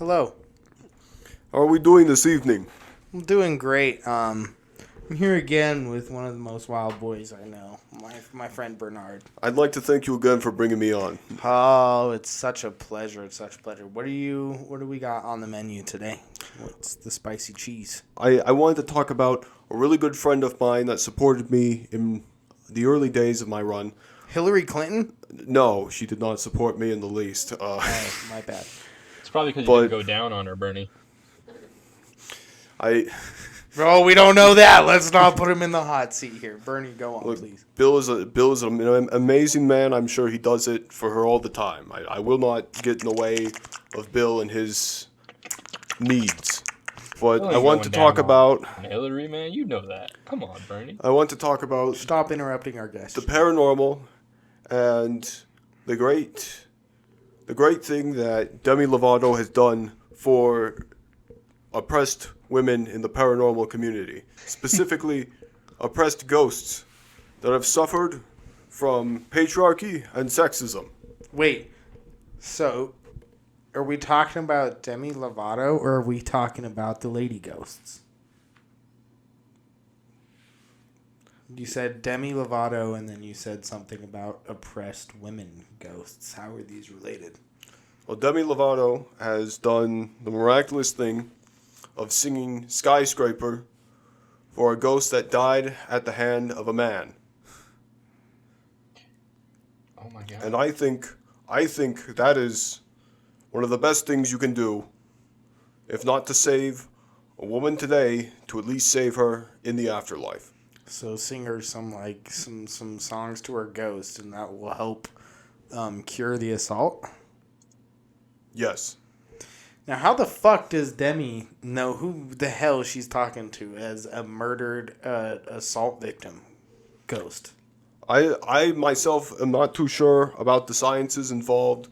Hello. How are we doing this evening? I'm doing great. I'm here again with one of the most wild boys I know, my friend Bernard. I'd like to thank you again for bringing me on. Oh, it's such a pleasure. It's such a pleasure. What do we got on the menu today? What's the spicy cheese? I wanted to talk about a really good friend of mine that supported me in the early days of my run. Hillary Clinton? No, she did not support me in the least. Oh, my bad. It's probably because you But- didn't go down on her, Bernie. Bro, we don't know that. Let's not put him in the hot seat here. Bernie, go on, Look, please. Bill is an amazing man. I'm sure he does it for her all the time. I will not get in the way of Bill and his needs. But Well, I you're want to going talk down about on Hillary, man, you know that. Come on, Bernie. Stop interrupting our guest. the paranormal and the great thing that Demi Lovato has done for oppressed women in the paranormal community, specifically oppressed ghosts that have suffered from patriarchy and sexism. Wait, so are we talking about Demi Lovato or are we talking about the lady ghosts? You said Demi Lovato and then you said something about oppressed women ghosts. How are these related? Well, Demi Lovato has done the miraculous thing of singing Skyscraper for a ghost that died at the hand of a man. Oh my god. And I think that is one of the best things you can do, if not to save a woman today, to at least save her in the afterlife. So sing her some songs to her ghost and that will help cure the assault? Yes. Now, how the fuck does Demi know who the hell she's talking to as a murdered assault victim ghost? I myself am not too sure about the sciences involved.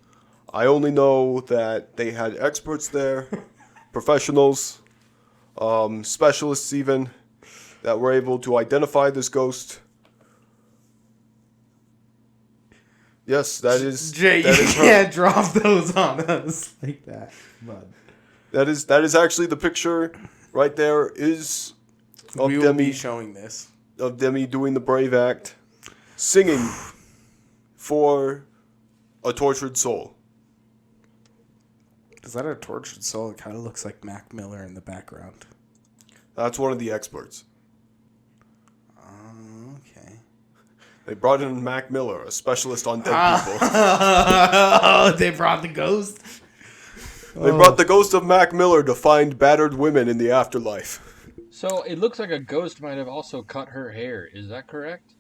I only know that they had experts there, professionals, specialists even, that were able to identify this ghost. Yes, that is Jay, that you is her. can't drop those on us like that, bud. That is actually the picture right there is of We will Demi be showing this. doing the brave act, singing for a tortured soul. Is that a tortured soul? It kind of looks like Mac Miller in the background. That's one of the experts. Okay. They brought in Mac Miller, a specialist on dead people. Oh, they brought the ghost? They brought the ghost of Mac Miller to find battered women in the afterlife. So it looks like a ghost might have also cut her hair. Is that correct?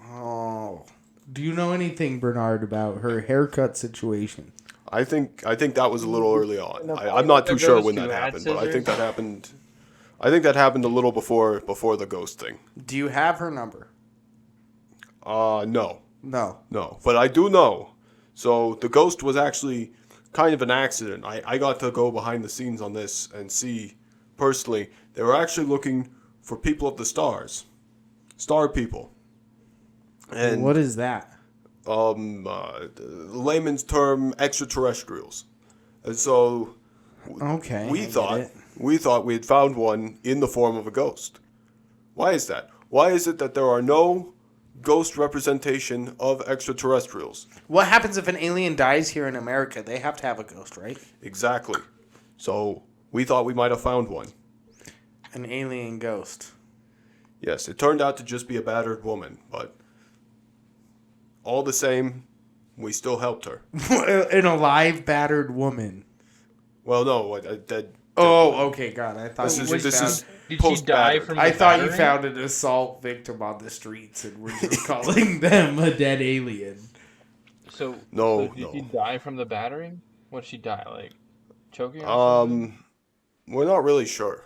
Oh. Do you know anything, Bernard, about her haircut situation? I think that was a little early on. No, I'm not too the sure ghost when who that had happened, but I think scissors? that happened. I think that happened a little before the ghost thing. Do you have her number? No. No. But I do know. So the ghost was actually kind of an accident. I got to go behind the scenes on this and see personally. They were actually looking for people of the stars, star people. And What is that? layman's term, extraterrestrials. And so Okay. we I get thought it. we had found one in the form of a ghost. Why is that? Why is it that there are no ghost representation of extraterrestrials? What happens if an alien dies here in America? They have to have a ghost, right? Exactly. So we thought we might have found one. An alien ghost. Yes, it turned out to just be a battered woman, but all the same, we still helped her. An alive, battered woman. Well, no, dead. Oh, okay, God. I thought This is we this found, is Did she die post-battered. from? I the thought you battering? found an assault victim on the streets and we're just calling them a dead alien. So No, did she no. die from the battering? What did she die like? Choking? Or something? We're not really sure.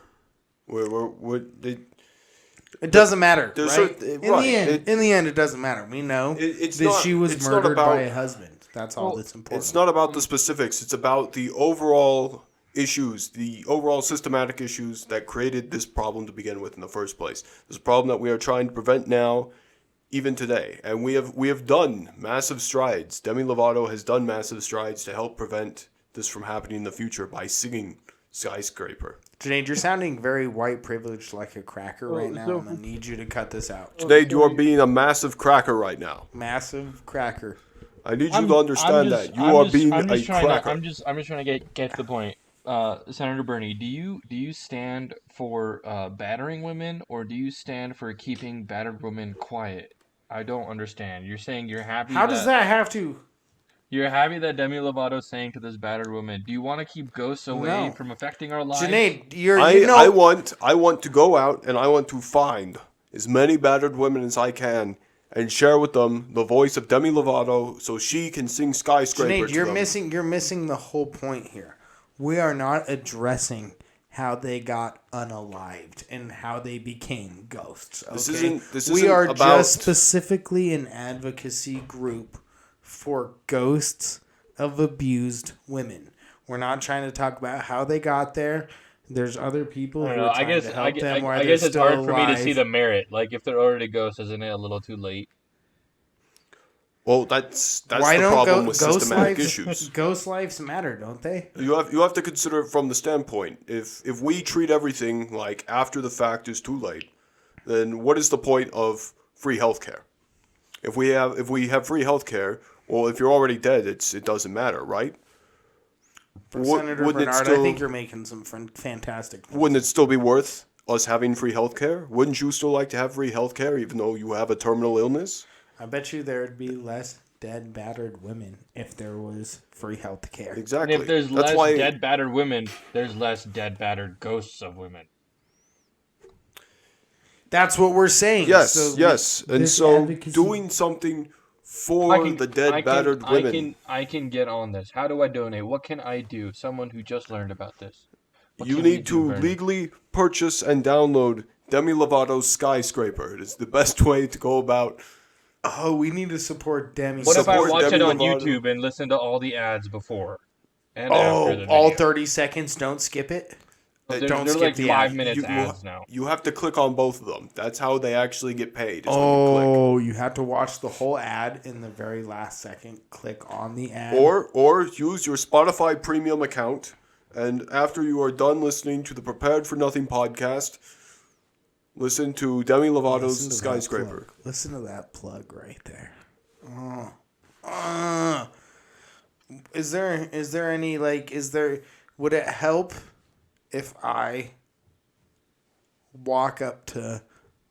It doesn't matter, There's right? certain- In right, the end, it doesn't matter. We know it's that not- she was it's not murdered about- by a husband. That's all Well, that's important. It's not about the specifics. It's about the overall issues, the overall systematic issues that created this problem to begin with in the first place. This is a problem that we are trying to prevent now, even today, and we have done massive strides. Demi Lovato has done massive strides to help prevent this from happening in the future by singing Skyscraper. Janae, you're sounding very white privileged like a cracker right now. so- I'm going to need you to cut this out. Today, you are being a massive cracker right now. Massive cracker. I need you to understand that you are being a cracker. I'm just trying to get to the point. Senator Bernie, do you stand for battering women, or do you stand for keeping battered women quiet? I don't understand. You're saying you're happy. How does that have to? You're happy that Demi Lovato's saying to this battered woman, "Do you want to keep ghosts away No. from affecting our lives?" Janae, I want to go out and I want to find as many battered women as I can and share with them the voice of Demi Lovato so she can sing Skyscraper Janae, to you're them. you're missing the whole point here. We are not addressing how they got unalived and how they became ghosts. Okay? This we isn't are about- just specifically an advocacy group for ghosts of abused women. We're not trying to talk about how they got there. There's other people I who don't know. are trying to help them while I they're guess it's still hard for me to alive. see the merit. Like, if they're already ghosts, isn't it a little too late? Well, that's Why the don't problem with ghost systematic lives, issues. Ghost lives matter, don't they? You have to consider it from the standpoint. If we treat everything like after the fact is too late, then what is the point of free healthcare? If we have free healthcare, well, if you're already dead, it doesn't matter, right? Senator Wouldn't it Bernard, still- I think you're making some fantastic points. Wouldn't it still be worth us having free healthcare? Wouldn't you still like to have free healthcare even though you have a terminal illness? I bet you there would be less dead, battered women if there was free health care. Exactly. And if there's That's less why dead battered women, there's less dead battered ghosts of women. That's what we're saying. yes, So yes. And this so advocacy- doing something for the dead battered women. I can get on this. How do I donate? What can I do? Someone who just learned about this. What You can we need do, to Bernie? legally purchase and download Demi Lovato's Skyscraper. It is the best way to go about. Oh, we need to support Demi. What if I Support watch it Demi on Lovato. YouTube and listen to all the ads before and after the Oh, all video? 30 seconds. Don't skip it. They're, don't they're skip like the 5 ad. minutes ads now. You have to click on both of them. That's how they actually get paid. Is when you click. Oh, you have to watch the whole ad in the very last second. Click on the ad. Or use your Spotify premium account, and after you are done listening to the Prepared for Nothing podcast, listen to Demi Lovato's Listen to that Skyscraper. plug. Listen to that plug right there. Is there any would it help if I walk up to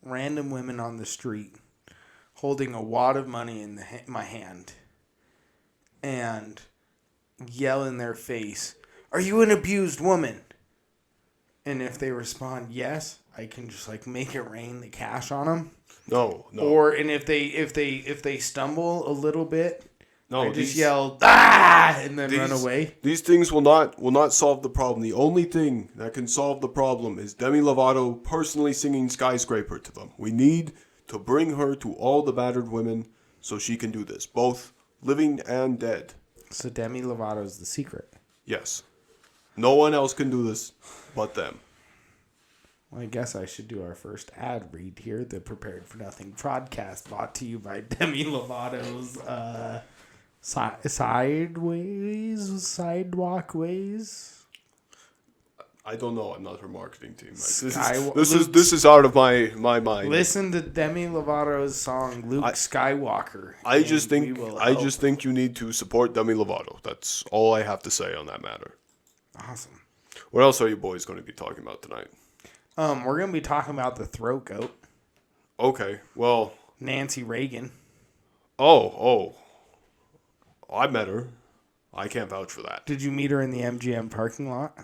random women on the street holding a wad of money in my hand and yell in their face, "Are you an abused woman?" And if they respond yes, I can just make it rain the cash on them. No. And if they stumble a little bit, No, I just these- yell "ah" and then run away. These things will not solve the problem. The only thing that can solve the problem is Demi Lovato personally singing Skyscraper to them. We need to bring her to all the battered women so she can do this, both living and dead. So Demi Lovato's the secret. Yes. No one else can do this but them. Well, I guess I should do our first ad read here. The Prepared for Nothing podcast, brought to you by Demi Lovato's Sidewalkways. I don't know. I'm not her marketing team. This Sky- is out of my mind. Listen to Demi Lovato's song "Luke Skywalker." I just and think we will I help. just think you need to support Demi Lovato. That's all I have to say on that matter. Awesome. What else are you boys going to be talking about tonight? We're gonna be talking about the throat goat, Okay. Well, Nancy Reagan. oh. I met her. I can't vouch for that. Did you meet her in the MGM parking lot?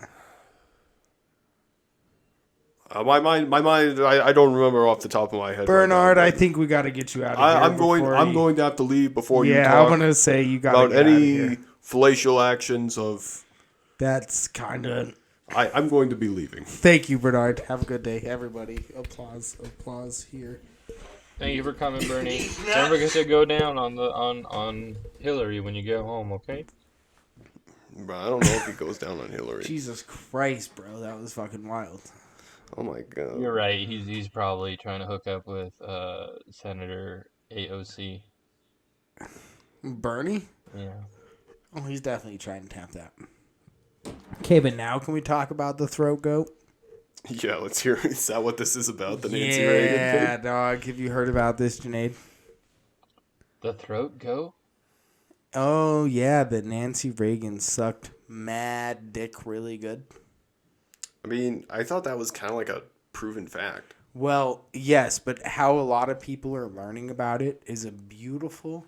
My mind. I don't remember off the top of my head. Bernard, right I now, think we got to get you out of but here. I'm before going to have to leave before you Yeah, talk I'm gonna say you got to about get out of any here. fallacial actions of. That's kind of. I'm going to be leaving. Thank you, Bernard. Have a good day, everybody. Applause here. Thank you for coming, Bernie. Don't forget to go down on Hillary when you get home, okay? Bro, I don't know if he goes down on Hillary. Jesus Christ, bro, that was fucking wild. Oh my god. You're right. He's probably trying to hook up with Senator AOC. Bernie? Yeah. Oh, he's definitely trying to tap that. Okay, but now can we talk about the throat goat? Yeah, let's hear. Is that what this is about? The Nancy Reagan Yeah, thing? dog. Have you heard about this, Junaid? The throat go? Oh, yeah, that Nancy Reagan sucked mad dick really good. I mean, I thought that was kind of like a proven fact. Well, yes, but how a lot of people are learning about it is a beautiful,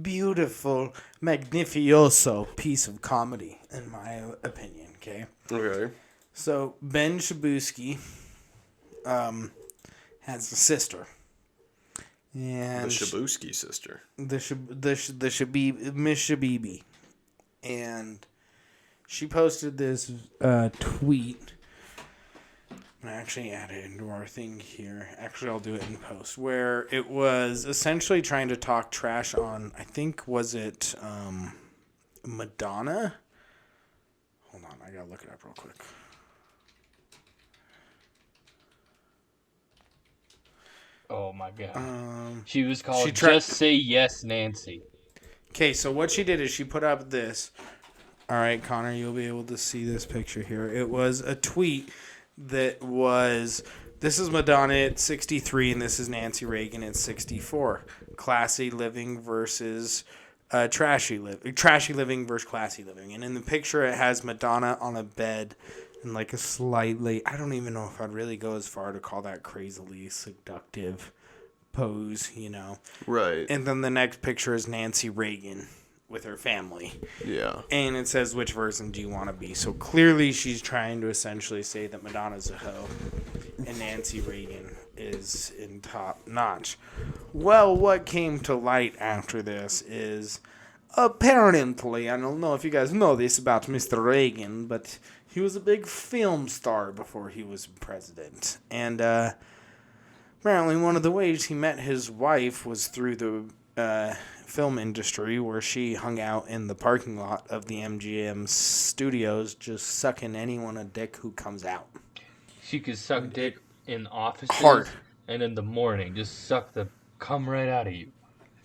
beautiful, magnificioso piece of comedy, in my opinion, okay? Okay. So, Ben Shabuski has a sister. And The Shabuski sister. the Shabib, Miss Shabibi, and she posted this tweet. I actually added it into our thing here. Actually, I'll do it in post. Where it was essentially trying to talk trash on, I think, was it Madonna? Hold on, I gotta look it up real quick. Oh my god. She was called she tried- Just Say Yes, Nancy. Okay, so what she did is she put up this. All right, Connor, you'll be able to see this picture here. It was a tweet that was, this is Madonna at 63 and this is Nancy Reagan at 64. Classy living versus trashy living versus classy living. And in the picture it has Madonna on a bed and like a slightly, I don't even know if I'd really go as far to call that crazily seductive pose, you know. Right. And then the next picture is Nancy Reagan with her family. Yeah. And it says, which version do you want to be? So clearly she's trying to essentially say that Madonna's a hoe and Nancy Reagan is in top notch. Well, what came to light after this is apparently, I don't know if you guys know this about Mr. Reagan, but he was a big film star before he was president. And apparently one of the ways he met his wife was through the film industry, where she hung out in the parking lot of the MGM studios just sucking anyone a dick who comes out. She could suck dick in offices Hard. and in the morning. Just suck the cum right out of you.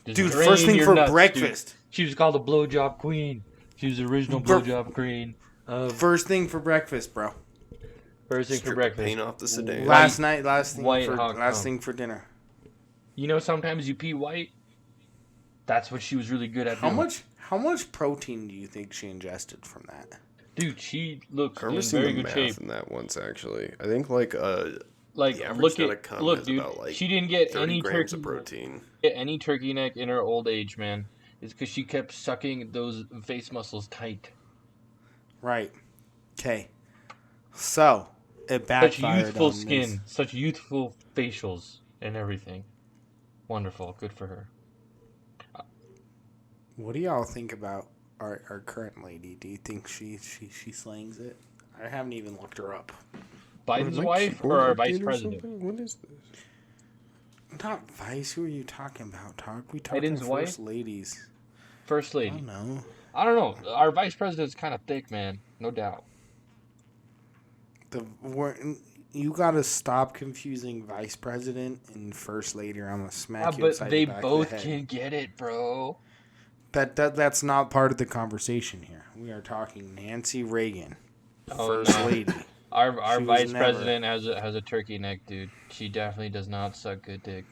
Just Dude, drain first thing your for nuts, breakfast. dude. She was called the blowjob queen. She was the original blowjob queen. First thing for breakfast, bro. First thing for breakfast. Paint off the sedan. Last White thing for dinner. You know, sometimes you pee white. That's what she was really good at. How doing. How much protein do you think she ingested from that? Dude, she looks I remember in seeing very the good math shape. in that once, actually. I think, like, the average Look net at of cum look, is dude. about, like, She didn't get 30 any grams turkey of protein. get any turkey neck in her old age, man. It's because she kept sucking those face muscles tight. Right. Okay. So, it Such backfired youthful on skin, This. such youthful facials, and everything. Wonderful, good for her. What do y'all think about our current lady? Do you think she slings it? I haven't even looked her up. Biden's My wife keyboard or our updated vice or president? something? What is this? Not Vice. Who are you talking about, Talk? We talking Biden's first wife? ladies. First I lady. don't know. I don't know. Our vice president's kind of thick, man. No doubt. You gotta stop confusing vice president and first lady, or I'm gonna smack you But upside they the back both of the head. can get it, bro. That's not part of the conversation here. We are talking Nancy Reagan, Oh, first no. lady. Our She was vice never- president has a turkey neck, dude. She definitely does not suck good dick.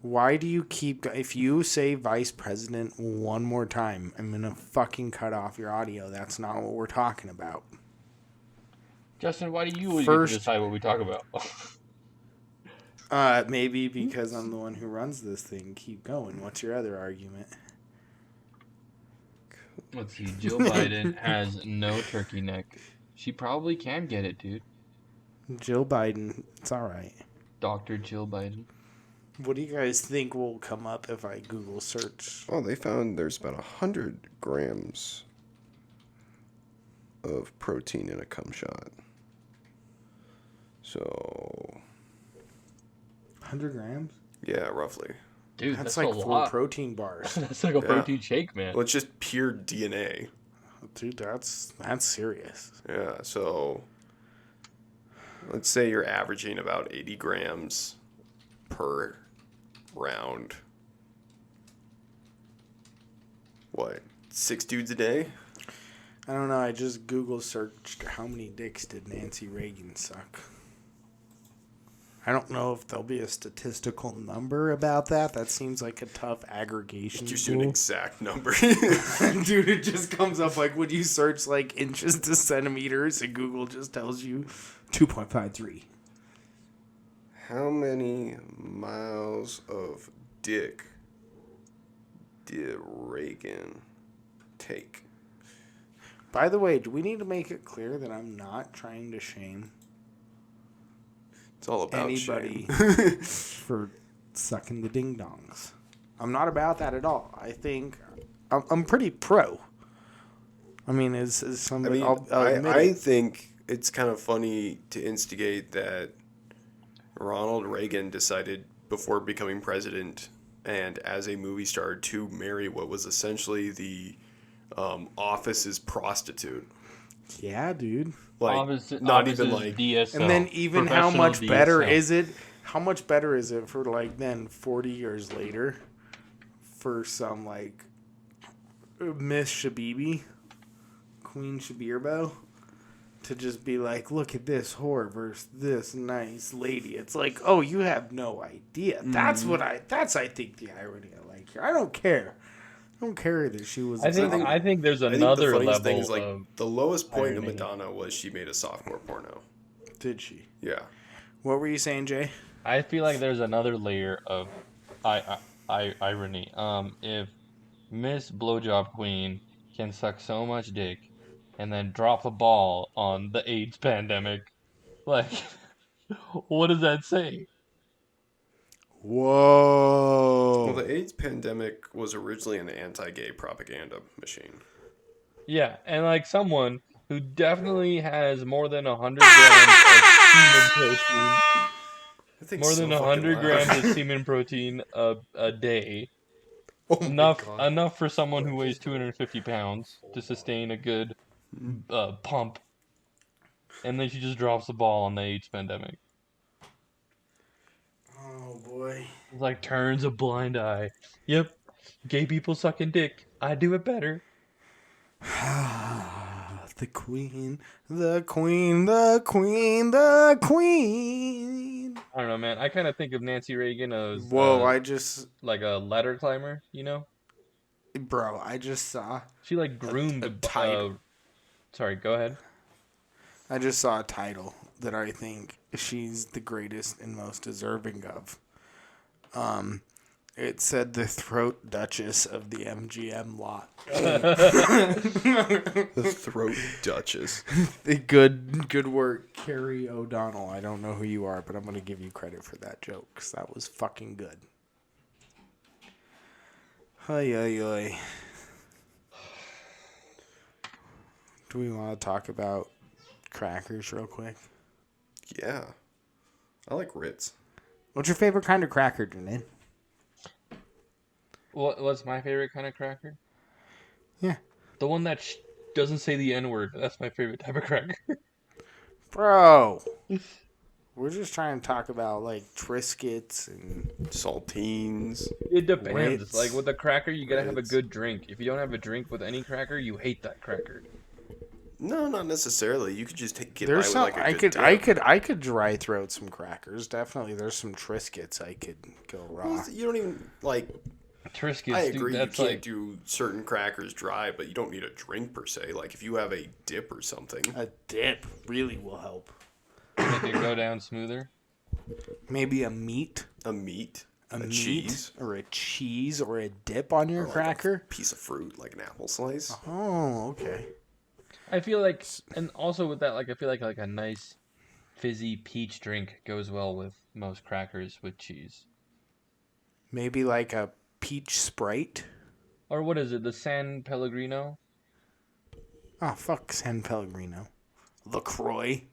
Why do you keep? If you say vice president one more time, I'm gonna fucking cut off your audio. That's not what we're talking about. Justin, why do you always First- get to decide what we talk about? Maybe because I'm the one who runs this thing. Keep going. What's your other argument? Let's see. Jill Biden has no turkey neck. She probably can get it, dude. Jill Biden. It's all right. Dr. Jill Biden. What do you guys think will come up if I Google search? Oh, they found there's about 100 grams of protein in a cum shot. So, 100 grams? yeah, roughly. Dude, That's that's, like a 4 lot. protein bars. That's like a protein shake, man. Well, it's just pure DNA. Dude, that's serious. Yeah, so let's say you're averaging about 80 grams per round. What? 6 dudes a day? I don't know. I just Google searched how many dicks did Nancy Reagan suck. I don't know if there'll be a statistical number about that. That seems like a tough aggregation. Just do an tool. exact number. Dude, it just comes up like when you search like inches to centimeters and Google just tells you 2.53. How many miles of dick did Reagan take? By the way, do we need to make it clear that I'm not trying to shame It's all about anybody shame. for sucking the ding dongs? I'm not about that at all. I think I'm pretty pro. I mean, is somebody? I'll admit I it. think it's kind of funny to instigate that Ronald Reagan decided before becoming president and as a movie star to marry what was essentially the office's prostitute. Yeah, dude. Like, not even Office's like DSL, And then even how professional much better DSL. is it? How much better is it for like then 40 years later for some like Miss Shabibi, Queen Shabirbo, to just be like, look at this whore versus this nice lady. It's like, oh, you have no idea. That's I think the irony I like here. I don't care. I don't care that she was. I think there's I think another the funniest level thing is like of the lowest point of irony. Madonna was she made a softcore porno. Did she? Yeah. What were you saying, Jay? I feel like there's another layer of irony. If Miss Blowjob Queen can suck so much dick and then drop the ball on the AIDS pandemic, like, what does that say? Whoa. Well, the AIDS pandemic was originally an anti-gay propaganda machine. Yeah, and like someone who definitely has more than 100 grams of semen protein, I think more so than fucking 100 loud. grams of semen protein a day. Oh my Enough God. enough for someone who weighs 250 pounds to sustain a good pump. And then she just drops the ball on the AIDS pandemic. Oh boy. It's like turns a blind eye. Yep, gay people sucking dick. I do it better. The queen, the queen, the queen, the queen. I don't know, man. I kind of think of Nancy Reagan as Whoa, I just, like a ladder climber, you know? bro, I just saw, She like groomed. a title. Sorry, go ahead. I just saw a title that I think she's the greatest and most deserving of. It said the throat duchess of the MGM lot. The throat duchess. Good work, Carrie O'Donnell. I don't know who you are, but I'm gonna give you credit for that joke because that was fucking good. Ay, ay, ay. Do we want to talk about crackers real quick? Yeah. I like Ritz. What's your favorite kind of cracker, Janine? What's my favorite kind of cracker? Yeah. The one that doesn't say the N word. That's my favorite type of cracker. Bro. We're just trying to talk about like Triscuits and Saltines. It depends. Ritz. Like with a cracker, you gotta have a Ritz. good drink. If you don't have a drink with any cracker, you hate that cracker. No, not necessarily. You could just get there's by some with like a good dip. I could dry throat some crackers. Definitely there's some Triscuits I could go raw. Well, you don't even like. Triscuits, I dude, agree. You that's can't like do certain crackers dry, but you don't need a drink per se. Like if you have a dip or something. A dip really will help. make it go down smoother. Maybe a meat, A meat, a a meat cheese, or a cheese or a dip on your or like cracker. a piece of fruit, like an apple slice. Oh, okay. I feel like, and also with that, like I feel like a nice fizzy peach drink goes well with most crackers with cheese. Maybe like a peach Sprite. Or what is it? The San Pellegrino? Oh, fuck San Pellegrino. LaCroix.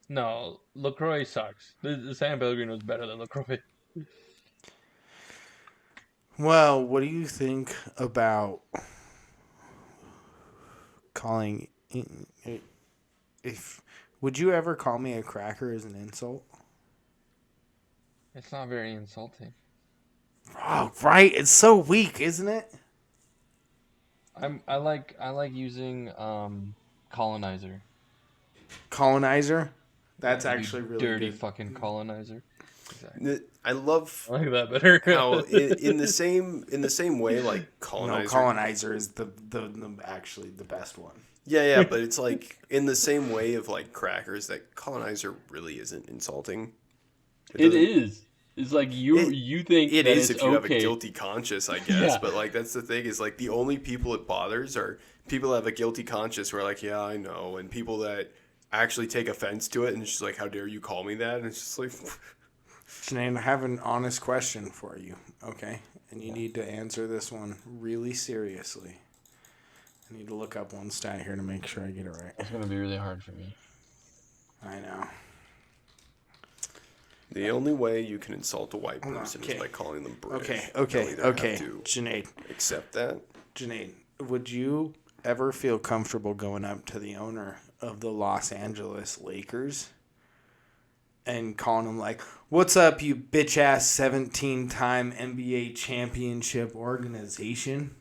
No, LaCroix sucks. The San Pellegrino is better than LaCroix. Well, what do you think about calling if would you ever call me a cracker as an insult? It's not very insulting. Oh, right. It's so weak, isn't it? I like using colonizer. Colonizer. That's Yeah, you actually really dirty good. fucking colonizer. Exactly. I love I like that better. how in the same way like No, colonizer. colonizer is the actually the best one. Yeah, but it's like in the same way of like crackers that colonizer really isn't insulting. It doesn't. is. It's like you It, you think it that is it's if you have a okay. guilty conscience, I guess. Yeah. But like that's the thing is like the only people it bothers are people that have a guilty conscience who are like, yeah, I know, and people that actually take offense to it and it's just like, how dare you call me that? And it's just like, Sinead, I have an honest question for you, okay? And you need to answer this one really seriously. I need to look up one stat here to make sure I get it right. It's gonna be really hard for me. I know. the only way you can insult a white Hold on, person okay. is by calling them British. Okay, They'll either have to Sinead, accept that. would you ever feel comfortable going up to the owner of the Los Angeles Lakers and calling him like, "What's up, you bitch ass 17-time NBA championship organization?"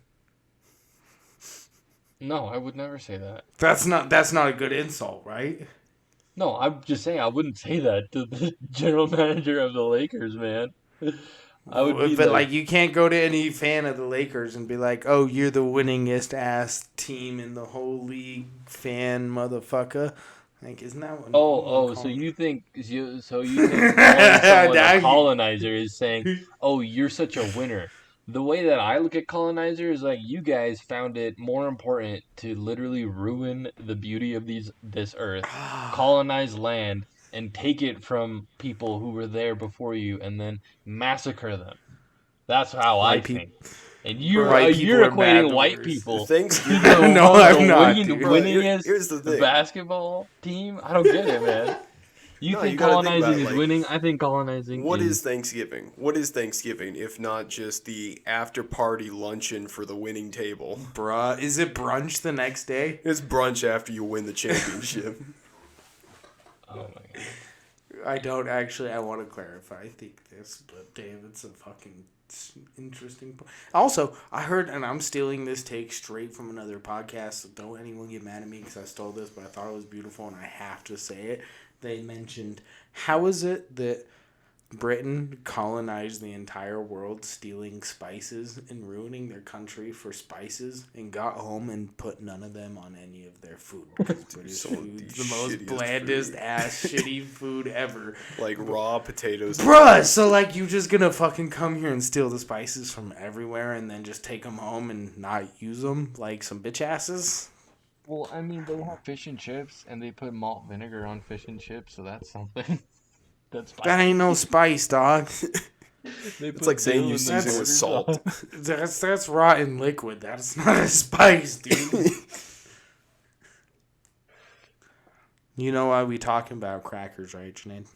No, I would never say that. That's not a good insult, right? No, I'm just saying I wouldn't say that to the general manager of the Lakers, man. I would be But like, like, you can't go to any fan of the Lakers and be like, "Oh, you're the winningest ass team in the whole league, fan motherfucker." Like, isn't that what? so you think calling someone Now a you- colonizer is saying, "Oh, you're such a winner." The way that I look at colonizer is like you guys found it more important to literally ruin the beauty of this earth, colonize land, and take it from people who were there before you, and then massacre them. That's how I White peop- think. And you're White people you're are bad equating white doers. people Thanksgiving. to the, No, the I'm not, dude. Bro, winningest here's the thing. basketball team. I don't get it, man. You No, think you gotta think about colonizing it, is like, winning? I think colonizing What is is Thanksgiving? What is Thanksgiving if not just the after party luncheon for the winning table? Bruh, is it brunch the next day? It's brunch after you win the championship. Oh my god. I don't actually. I want to clarify. I think this, but damn, it's a fucking interesting point. Also, I heard, and I'm stealing this take straight from another podcast, so don't anyone get mad at me because I stole this, but I thought it was beautiful and I have to say it. They mentioned, how is it that Britain colonized the entire world, stealing spices and ruining their country for spices, and got home and put none of them on any of their food? Because British Some of food's the the most shittiest blandest food. ass shitty food ever. Like raw potatoes. Bruh, so like you just gonna fucking come here and steal the spices from everywhere and then just take them home and not use them like some bitch asses? Well, I mean, they have fish and chips, and they put malt vinegar on fish and chips, so that's something. That's That ain't no spice, dog. It's like saying you season with salt. That's rotten liquid. That's not a spice, dude. You know why we talking about crackers, right, Sinead?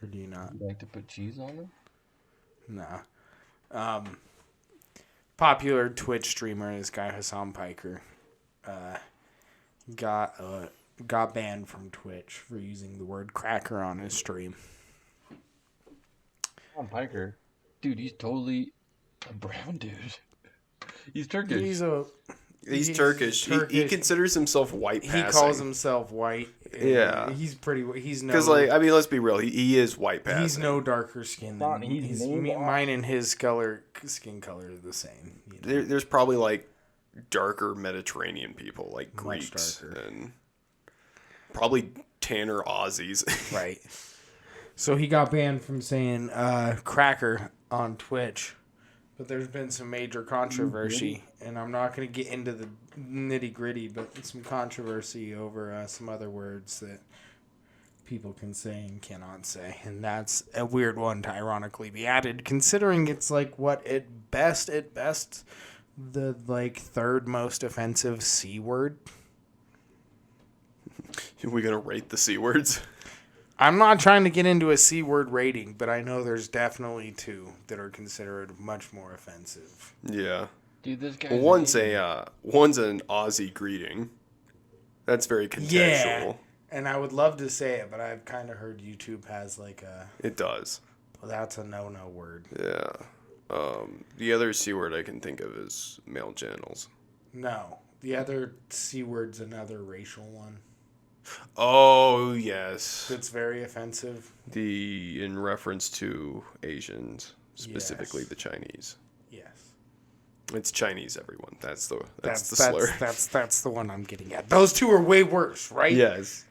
Or do you not? You like to put cheese on them? Nah. Popular Twitch streamer, this guy Hassan Piker, got banned from Twitch for using the word cracker on his stream. Tom Piker, dude, he's totally a brown dude. He's Turkish. He's Turkish. He considers himself white passing. He calls himself white. Yeah. He's he's no. Because, like, I mean, let's be real. He is white passing. He's no darker skin than He's mine and his skin color are the same. You know? There's probably, like, darker Mediterranean people, like Much Greeks. darker. And probably tanner Aussies. Right. So he got banned from saying cracker on Twitch. But there's been some major controversy, and I'm not going to get into the nitty gritty, but some controversy over some other words that people can say and cannot say. And that's a weird one to ironically be added, considering it's like what at best, the like third most offensive C word. Are we going to rate the C words? I'm not trying to get into a C word rating, but I know there's definitely two that are considered much more offensive. Yeah. Dude, this guy. Well, one's an Aussie greeting. That's very contextual. Yeah. And I would love to say it, but I've kind of heard YouTube has like a... It does. Well, that's a no-no word. Yeah. The other C word I can think of is male genitals. No, the other C word's another racial one. Oh, yes. That's very offensive. In reference to Asians, specifically Yes. the Chinese. Yes. It's Chinese, everyone. That's the slur. That's the one I'm getting at. Those two are way worse, right? Yes.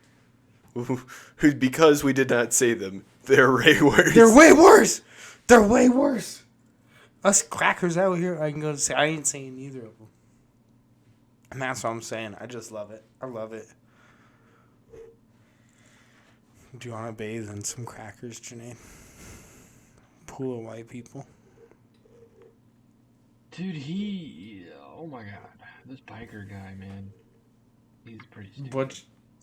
Because we did not say them, they're way worse. They're way worse. They're way worse. Us crackers out here, I can go to say I ain't saying either of them. And that's what I'm saying. I just love it. I love it. Do you want to bathe in some crackers, Janae? Pool of white people. Dude, oh my god, this biker guy, man, he's pretty stupid.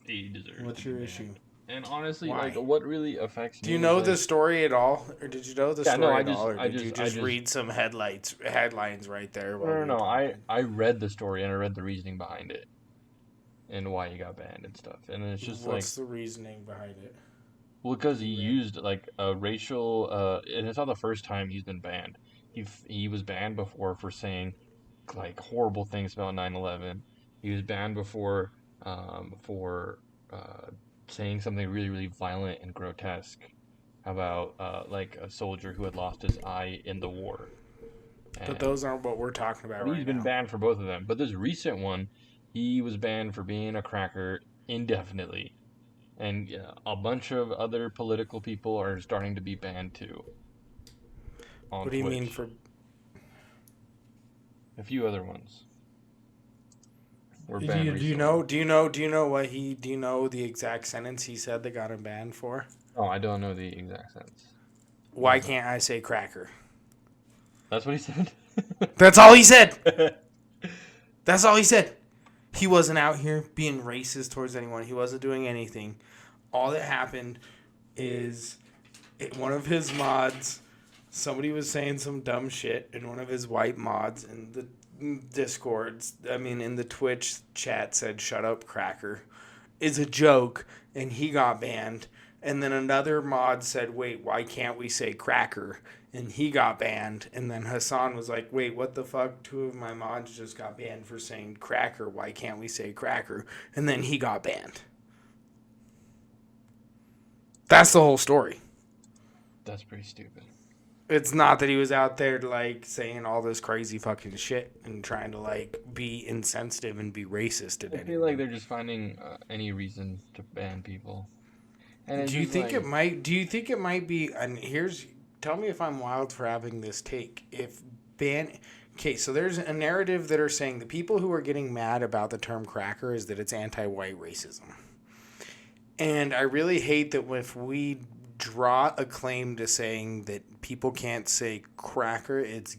He deserves. What's to be your banned. issue? And honestly, Why? like, what really affects me? Do you know is, the like, story at all, or did you know the Yeah, story no, I at just- all, or I did you just- I just just- read some headlines right there? while No, we no, were no. talking? I read the story and I read the reasoning behind it, and why he got banned and stuff. And it's just What's the reasoning behind it? well, because he used like a racial, and it's not the first time he's been banned. He was banned before for saying like horrible things about 9/11. He was banned before for saying something really, really violent and grotesque about like a soldier who had lost his eye in the war. But And those aren't what we're talking about he's right been now. banned for both of them. But this recent one, he was banned for being a cracker indefinitely. And a bunch of other political people are starting to be banned too. On What do you mean Twitch. for? A few other ones were Do banned you recently. know? Do you know what he? Do you know the exact sentence he said that got him banned for? Oh, I don't know the exact sense. Why can't I say cracker? That's what he said. That's all he said. That's all he said. He wasn't out here being racist towards anyone. He wasn't doing anything. All that happened is one of his mods, somebody was saying some dumb shit, and one of his white mods in the Discords, in the Twitch chat said, "Shut up, cracker," is a joke, and he got banned. And then another mod said, "Wait, why can't we say cracker?" And he got banned. And then Hassan was like, "Wait, what the fuck? Two of my mods just got banned for saying cracker. Why can't we say cracker?" And then he got banned. That's the whole story. That's pretty stupid. It's not that he was out there like saying all this crazy fucking shit and trying to like be insensitive and be racist at I feel anyone. like they're just finding any reason to ban people. And it's Do you just think like, it might? Do you think it might be? And tell me if I'm wild for having this take. Okay, so there's a narrative that are saying the people who are getting mad about the term cracker is that it's anti-white racism, and I really hate that if we draw a claim to saying that people can't say cracker, it's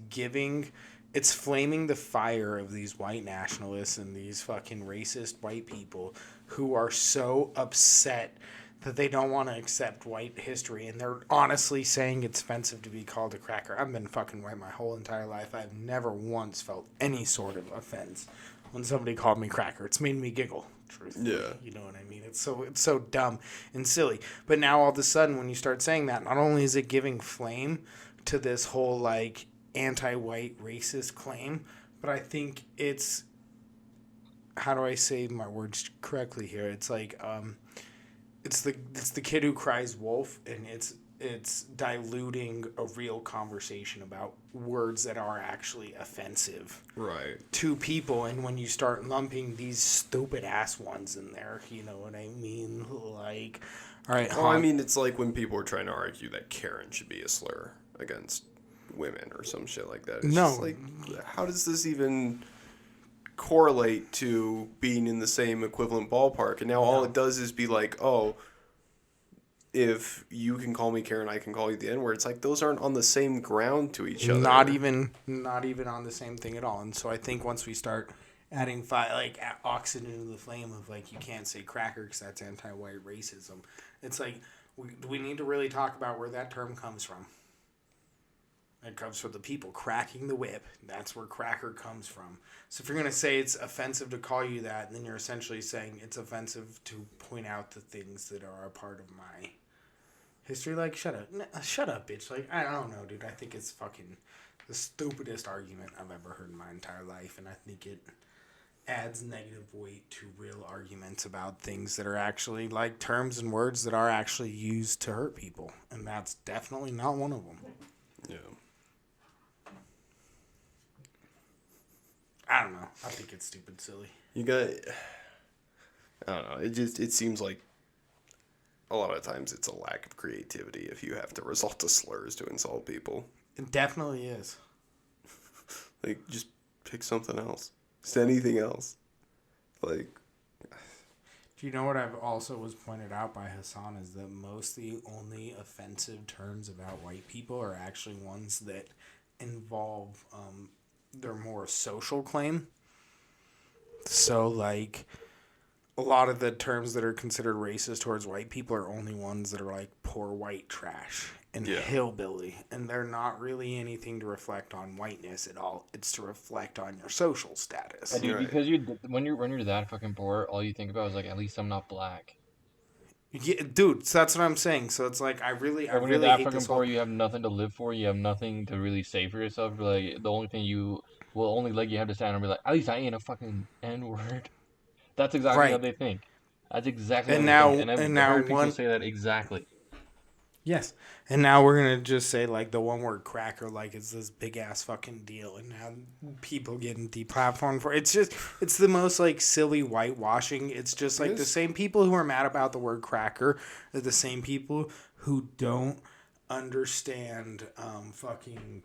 flaming the fire of these white nationalists and these fucking racist white people who are so upset that they don't want to accept white history, and they're honestly saying it's offensive to be called a cracker. I've been fucking white my whole entire life. I've never once felt any sort of offense when somebody called me cracker. It's made me giggle, truthfully. Yeah. You know what I mean? It's so dumb and silly. But now all of a sudden when you start saying that, not only is it giving flame to this whole like anti-white racist claim, but I think it's, how do I say my words correctly here? It's like it's the kid who cries wolf, and it's diluting a real conversation about words that are actually offensive Right. to people. And when you start lumping these stupid ass ones in there, you know what I mean? Like, all right, Well, I mean, it's like when people are trying to argue that Karen should be a slur against women or some shit like that. It's No. just like, how does this even correlate to being in the same equivalent ballpark? And now all it does is be like, oh, if you can call me Karen, I can call you the N-word. It's like those aren't on the same ground to each other. not even on the same thing at all. And so I think once we start adding oxygen into the flame of like you can't say cracker because that's anti-white racism, it's like we need to really talk about where that term comes from. It comes from the people cracking the whip. That's where cracker comes from. So if you're going to say it's offensive to call you that, then you're essentially saying it's offensive to point out the things that are a part of my history. Like, shut up, bitch. Like, I don't know, dude. I think it's fucking the stupidest argument I've ever heard in my entire life, and I think it adds negative weight to real arguments about things that are actually like terms and words that are actually used to hurt people, and that's definitely not one of them. Yeah. I don't know. I think it's stupid silly. You got. I don't know. It seems like a lot of times it's a lack of creativity if you have to resort to slurs to insult people. It definitely is. Like, just pick something else. Just anything else. Like, Do you know what I've also was pointed out by Hassan is that most of the only offensive terms about white people are actually ones that involve their more social claim. So, like, a lot of the terms that are considered racist towards white people are only ones that are like poor white trash and Yeah. hillbilly, and they're not really anything to reflect on whiteness at all. It's to reflect on your social status. Dude, Right. because when you're that fucking poor, all you think about is like, at least I'm not black. Yeah, dude, so that's what I'm saying. So it's like I really Or when you're that hate fucking this poor, whole. you have nothing to live for. You have nothing to really say for yourself. Like the only thing you will only leg you have to stand and be like, at least I ain't a fucking N-word. That's exactly how Right. they think. That's exactly how And they now think. And I've and now heard people one say that exactly. Yes. And now we're gonna just say like the one word cracker like it's this big ass fucking deal, and now people getting deplatformed for it's the most like silly whitewashing. It's just like the is. same people who are mad about the word cracker are the same people who don't understand fucking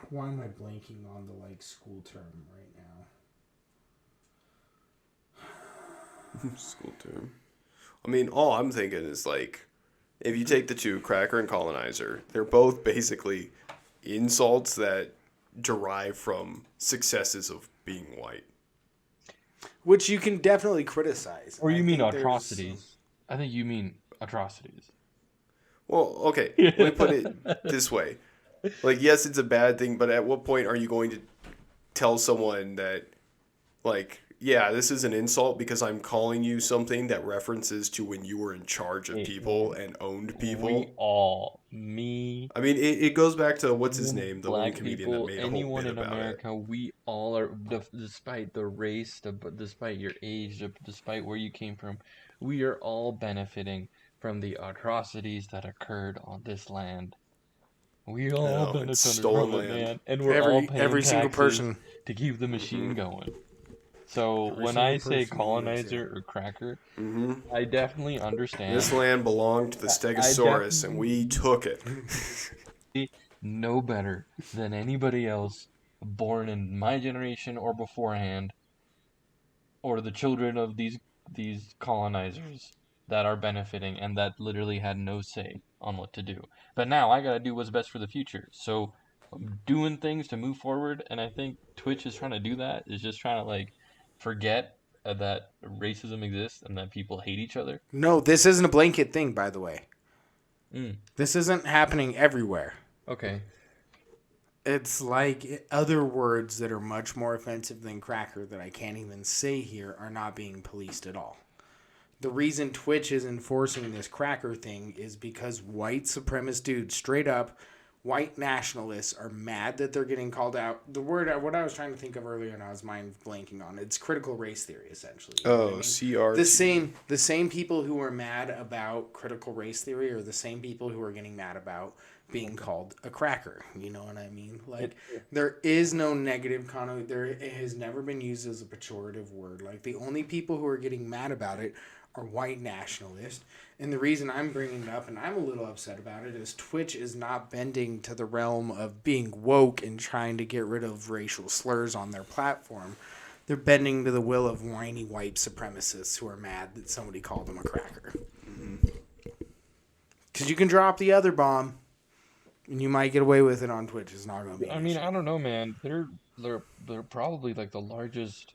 why am I blanking on the like school term right now? school term. I mean, all I'm thinking is like, if you take the two, cracker and colonizer, they're both basically insults that derive from successes of being white. Which you can definitely criticize. Or you I mean think there's- atrocities? I think you mean atrocities. Well, okay, let me put it this way. Like, yes, it's a bad thing, but at what point are you going to tell someone that, like, yeah, this is an insult because I'm calling you something that references to when you were in charge of people and owned people? Me, I mean, it goes back to, what's his name? The one black comedian people, that made a whole anyone bit in about America, we all are, despite the race, despite your age, despite where you came from, we are all benefiting from the atrocities that occurred on this land. We all know, it's benefited stolen from it, land. man, and we're all paying every single taxes person. to keep the machine going. So Every when single I say person in the US, colonizer or cracker, I definitely understand. This land belonged to the Stegosaurus, and we took it. No better than anybody else born in my generation or beforehand, or the children of these colonizers that are benefiting and that literally had no say on what to do. But now I gotta do what's best for the future. So I'm doing things to move forward, and I think Twitch is trying to do that. Is just trying to like forget that racism exists and that people hate each other. No, this isn't a blanket thing, by the way. Mm. This isn't happening everywhere. Okay. It's like other words that are much more offensive than cracker that I can't even say here are not being policed at all. The reason Twitch is enforcing this cracker thing is because white supremacist dudes, straight up, white nationalists are mad that they're getting called out. The word, what I was trying to think of earlier and I was mind blanking on, it's critical race theory, essentially. You know what I mean? CRT. The same people who are mad about critical race theory are the same people who are getting mad about being called a cracker. You know what I mean? Like, there is no negative connotation. There, it has never been used as a pejorative word. Like, the only people who are getting mad about it are white nationalists. And the reason I'm bringing it up, and I'm a little upset about it, is Twitch is not bending to the realm of being woke and trying to get rid of racial slurs on their platform. They're bending to the will of whiny white supremacists who are mad that somebody called them a cracker. Because you can drop the other bomb, and you might get away with it on Twitch. It's not going to be. I mean, I don't know, man. They're probably like the largest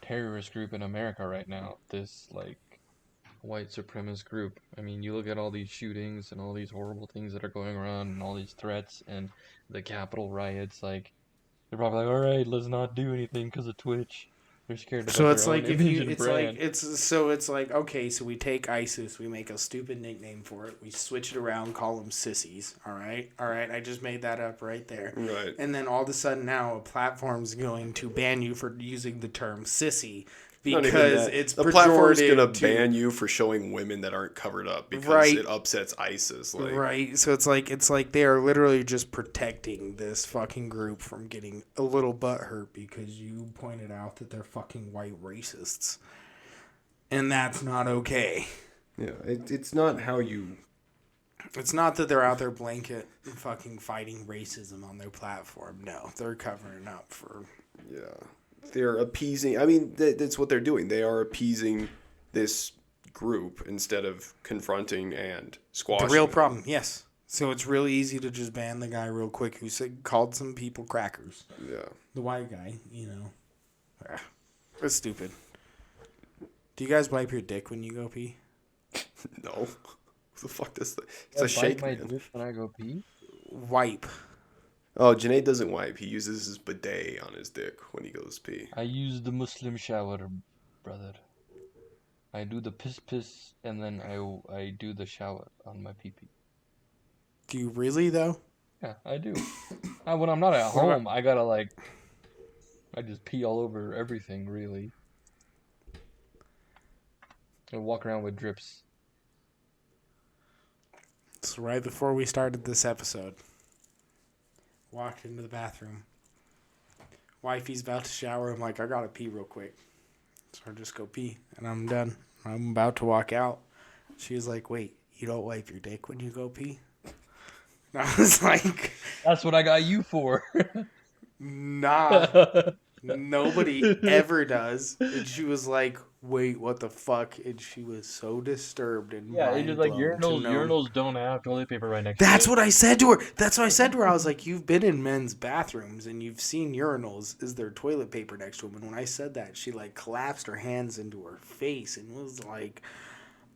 terrorist group in America right now. This like white supremacist group. I mean, you look at all these shootings and all these horrible things that are going around and all these threats and the Capitol riots. Like, they're probably like, all right, let's not do anything because of Twitch. They're scared So about it's their own like if image you, and it's brand. like it's like okay, so we take ISIS, we make a stupid nickname for it, we switch it around, call them sissies. All right. I just made that up right there. Right. And then all of a sudden now a platform's going to ban you for using the term sissy Not even because that. it's the platform's gonna pejorative to- ban you for showing women that aren't covered up because Right. it upsets ISIS. Like, Right, so it's like they are literally just protecting this fucking group from getting a little butthurt because you pointed out that they're fucking white racists, and that's not okay. yeah, it's not how you. It's not that they're out there blanket fucking fighting racism on their platform. No, they're covering up for. Yeah, they're appeasing. I mean, that's what they're doing. They are appeasing this group instead of confronting and squashing The real it. problem, yes. So it's really easy to just ban the guy real quick who called some people crackers. Yeah. The white guy, It's stupid. Do you guys wipe your dick when you go pee? No. What the fuck does that? It's a shake, my man. dick when I go pee. Wipe. Oh, Janae doesn't wipe. He uses his bidet on his dick when he goes pee. I use the Muslim shower, brother. I do the piss and then I do the shower on my pee. Do you really, though? Yeah, I do. When I'm not at home, I gotta I just pee all over everything, really. I walk around with drips. So right before we started this episode, walked into the bathroom. Wifey's about to shower. I'm like, I gotta pee real quick. So I just go pee, and I'm done. I'm about to walk out. She was like, wait, you don't wipe your dick when you go pee? And I was like, That's what I got you for. nah. Nobody ever does. And she was like, wait, what the fuck? And she was so disturbed and Yeah, it's just like mind-blown to know. urinals don't have toilet paper right next That's to what I said to her. That's what I said to her. I was like, you've been in men's bathrooms and you've seen urinals. Is there toilet paper next to them? And when I said that, she like collapsed her hands into her face and was like,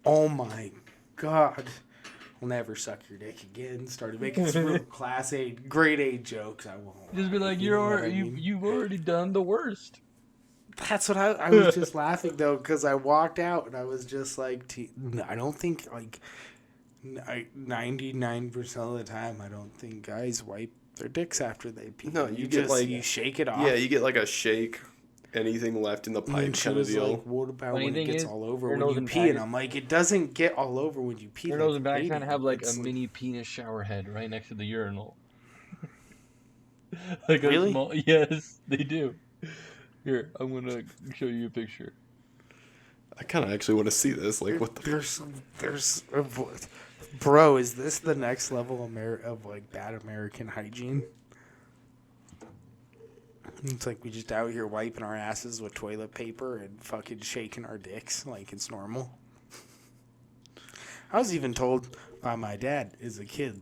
oh my God. I'll never suck your dick again. Started making some real class A, grade A jokes. I won't. Just be like, You know what I mean? you've already done the worst. That's what I was just laughing though, because I walked out and I was just like, I don't think like 99% of the time, I don't think guys wipe their dicks after they pee. No, you get, just like- you shake it off. Yeah, you get like a shake, anything left in the And pipe she kind of was deal. like, what about Funny when it thing gets is, all over your when nose you and pee? And back- I'm like, it doesn't get all over when you pee. Your like nose and back baby. kind of have like a It's mini penis shower head right next to the urinal. Like a Really? small, yes, they do. Here, I'm gonna show you a picture. I kind of actually want to see this. Like, what the? There's bro, is this the next level of like bad American hygiene? It's like we just out here wiping our asses with toilet paper and fucking shaking our dicks like it's normal. I was even told by my dad as a kid,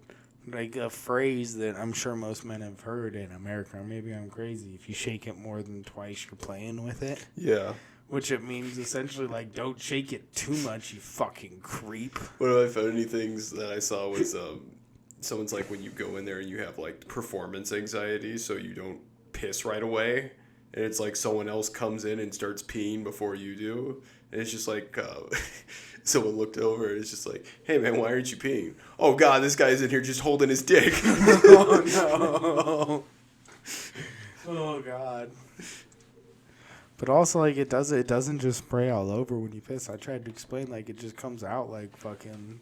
like a phrase that I'm sure most men have heard in America, or maybe I'm crazy, if you shake it more than twice, you're playing with it. Yeah. Which it means essentially like, don't shake it too much, you fucking creep. One of my funny things that I saw was someone's like, when you go in there and you have like performance anxiety, so you don't piss right away, and it's like someone else comes in and starts peeing before you do, and it's just like someone looked over and it's just like, hey man, why aren't you peeing? Oh God, this guy's in here just holding his dick. Oh no. Oh God. But also, like, it doesn't just spray all over when you piss. I tried to explain, like, it just comes out like fucking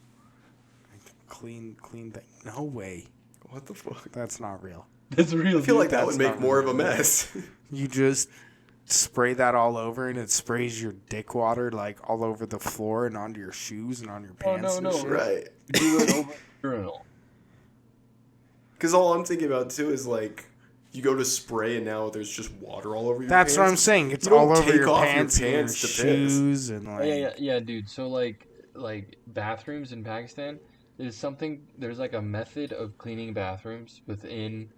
clean thing. No way. What the fuck? That's not real. That's real. I feel like that That's would make not more of a real. mess. You just spray that all over, and it sprays your dick water, like, all over the floor and onto your shoes and on your Oh, pants. no, and no. shit. Right. do it over the urinal. Because all I'm thinking about too is like, you go to spray and now there's just water all over your That's pants. what I'm saying. It's You don't all over take your off your pants, and your pants to piss. shoes and like. Yeah, dude. So like bathrooms in Pakistan, there's like a method of cleaning bathrooms within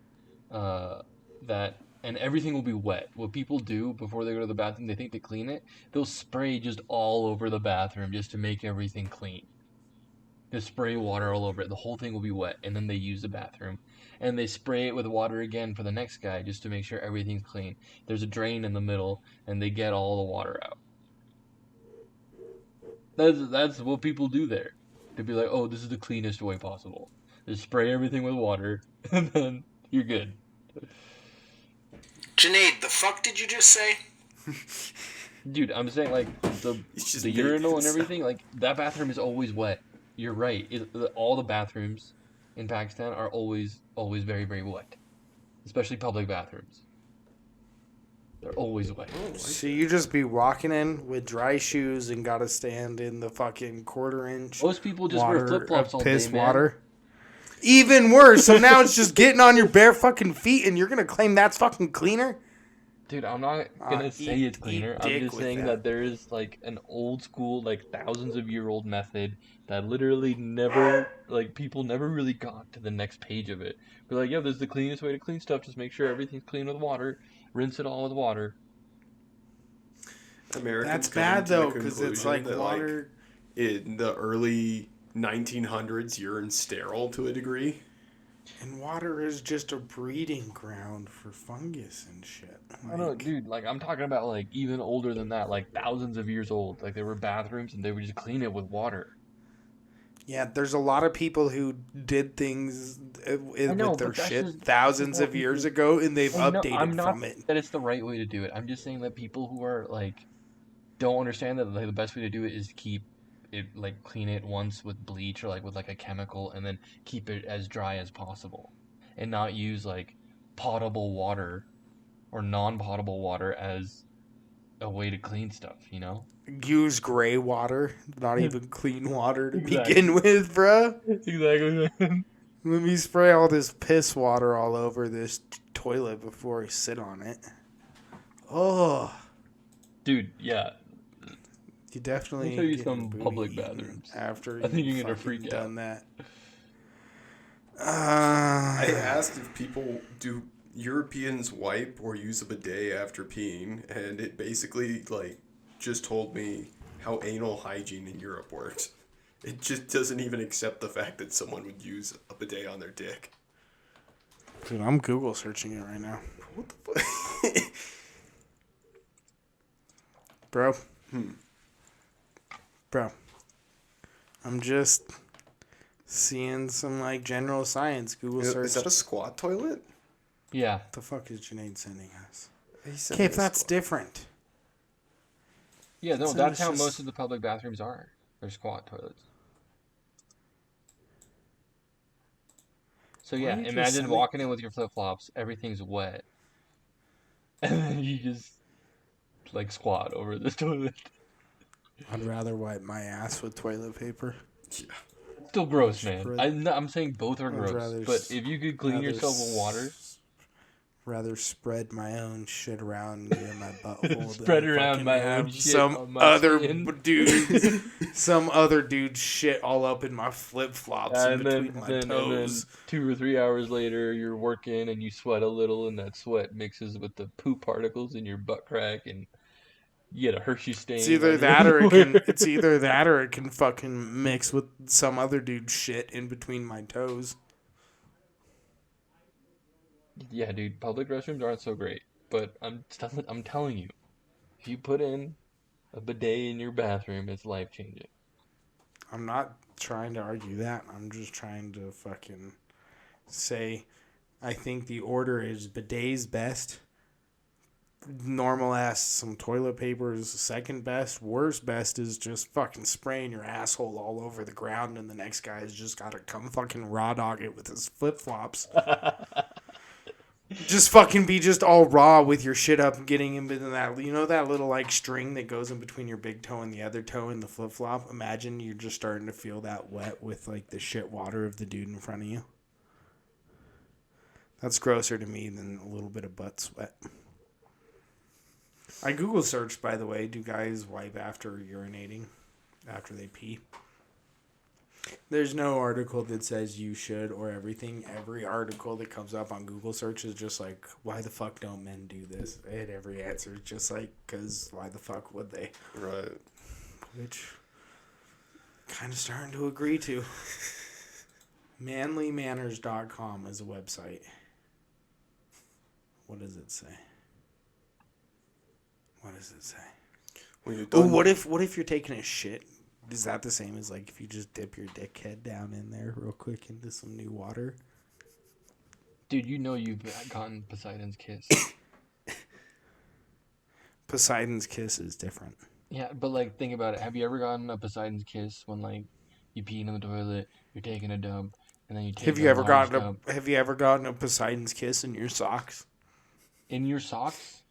that, and everything will be wet. What people do before they go to the bathroom, they think they clean it, they'll spray just all over the bathroom just to make everything clean. Just spray water all over it. The whole thing will be wet, and then they use the bathroom, and they spray it with water again for the next guy just to make sure everything's clean. There's a drain in the middle, and they get all the water out. That's what people do there. They'd be like, "Oh, this is the cleanest way possible. Just spray everything with water, and then you're good." Junaid, the fuck did you just say? Dude, I'm saying like the He's just the making urinal and stuff. everything, like that bathroom is always wet. You're right. All the bathrooms in Pakistan are always very very wet, especially public bathrooms. They're always wet. So you just be walking in with dry shoes and gotta stand in the fucking quarter-inch Most people just water wear flip flops of all piss day, man. water. Even worse. So now it's just getting on your bare fucking feet, and you're gonna claim that's fucking cleaner? Dude, I'm not gonna say eat- it's cleaner. eat I'm dick just with saying that. that there is like an old school, like thousands of year old method that literally never, like people never really got to the next page of it. But like, yeah, this is the cleanest way to clean stuff. Just make sure everything's clean with water. Rinse it all with water. Americans That's come bad to the though, because it's conclusion like that, water. in the early 1900s, urine's sterile to a degree. And water is just a breeding ground for fungus and shit. I don't know, Like, dude. Like I'm talking about like even older than that, like thousands of years old. Like there were bathrooms and they would just clean it with water. yeah, there's a lot of people who did things know, with their but that's shit just- thousands of years ago, and they've I'm updated not from it. that it's the right way to do it. I'm just saying that people who are like don't understand that like the best way to do it is keep it like clean it once with bleach or like with like a chemical and then keep it as dry as possible and not use like potable water or non-potable water as a way to clean stuff, you know? Use gray water, not even clean water to Exactly. begin with, bruh. Exactly. Let me spray all this piss water all over this toilet before I sit on it. Oh, Dude, yeah. you definitely I'll show you get some booty public eaten bathrooms. after I think you you're gonna fucking freak done that. I asked if people do Europeans wipe or use a bidet after peeing, and it basically like just told me how anal hygiene in Europe works. It just doesn't even accept the fact that someone would use a bidet on their dick. Dude, I'm Google searching it right now. What the fuck? Bro. Bro. I'm just seeing some like general science Google search. Is that a squat toilet? Yeah. What the fuck is Junaid sending us? He said Okay, if it was that's squat. different. Yeah, no, So that's it's how just- most of the public bathrooms are. They're squat toilets. So yeah, Why don't you imagine send me- walking in with your flip-flops, everything's wet, and then you just like squat over the toilet. I'd rather wipe my ass with toilet paper. Yeah. Still gross, man. Spread- I'm saying both are I'd gross, rather but s- if you could clean rather yourself with water, Rather spread my own shit around in my butthole. Spread than around fucking my have own shit some on my other skin. dude, some other dude's shit all up in my flip flops in and then, between my and then toes. 2 or 3 hours later, you're working and you sweat a little, and that sweat mixes with the poop particles in your butt crack, and you get a Hershey stain. It's either on that or it can. your- It's either that or it can fucking mix with some other dude's shit in between my toes. Yeah, dude, public restrooms aren't so great, but I'm telling you, if you put in a bidet in your bathroom, it's life changing. I'm not trying to argue that. I'm just trying to fucking say I think the order is bidets best. Normal ass some toilet paper is second best. Worst best is just fucking spraying your asshole all over the ground and the next guy's just gotta come fucking raw dog it with his flip flops. Just fucking be just all raw with your shit up and getting in between that, you know, that little like string that goes in between your big toe and the other toe in the flip flop. Imagine you're just starting to feel that wet with like the shit water of the dude in front of you. That's grosser to me than a little bit of butt sweat. I Google searched, by the way, do guys wipe after urinating, after they pee? There's no article that says you should or everything. Every article that comes up on Google search is just like, why the fuck don't men do this? And every answer is just like, because why the fuck would they? Right. Which, Kind of starting to agree to. Manlymanners.com is a website. What does it say? What does it say? When you're Oh, done, what if you're taking a shit? Is that the same as like if you just dip your dick head down in there real quick into some new water? Dude, you know you've gotten Poseidon's kiss. Poseidon's kiss is different. Yeah, but like think about it. Have you ever gotten a Poseidon's kiss when like you peed in the toilet, you're taking a dump, and then you take Have you a ever large gotten dump Have you ever gotten a Poseidon's kiss in your socks? in your socks?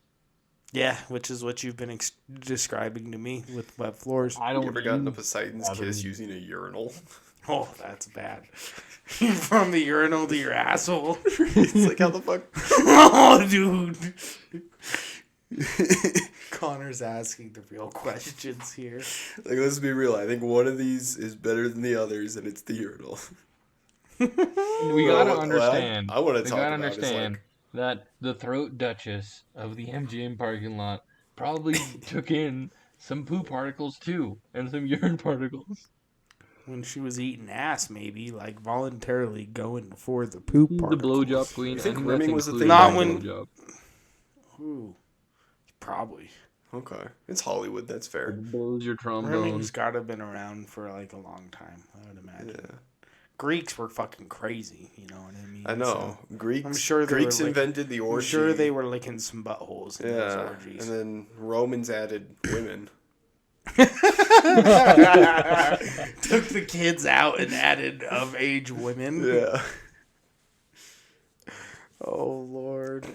Yeah, which is what you've been describing to me with wet floors. I you don't ever gotten a use Poseidon's battery. kiss using a urinal? Oh, that's bad. From the urinal to your asshole. It's like, how the fuck? Oh, dude. Connor's asking the real questions here. Like, let's be real. I think one of these is better than the others, and it's the urinal. We Well, gotta what understand. I want to We talk gotta about is understand like, that the throat duchess of the MGM parking lot probably took in some poo particles too, and some urine particles. When she was eating ass, maybe, like voluntarily going for the poop The particles. blowjob queen. You think I think rimming that's was a included thing Not in when- the blowjob. Ooh, probably. okay, it's Hollywood. That's fair. Blows your trombone. Rimming's got to have been around for like a long time, I would imagine. Yeah, Greeks were fucking crazy, you know what I mean? I know. Greeks. I'm sure they Greeks were, like- invented the So, I'm orgy. sure they were licking some buttholes in those Yeah, orgies. and then Romans added women. Took the kids out and added of age women. Yeah. Oh, Lord.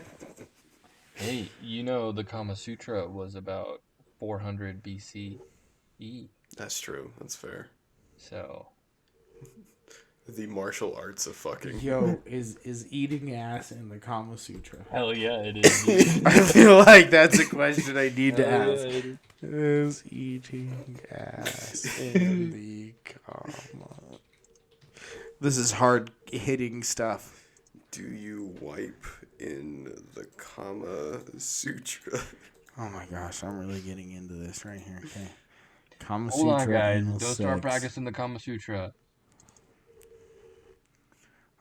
Hey, you know the Kama Sutra was about 400 BCE. That's true. That's fair. So The martial arts of fucking. Yo, is eating ass in the Kama Sutra? hell yeah, it is. dude. I feel like that's a question I need to Hell yeah, ask. it is. Is eating ass in the Kama? This is hard hitting stuff. Do you wipe in the Kama Sutra? Oh my gosh, I'm really getting into this right here. Okay. Kama Hold on, Sutra. guys. anal Go start sex. practicing the Kama Sutra.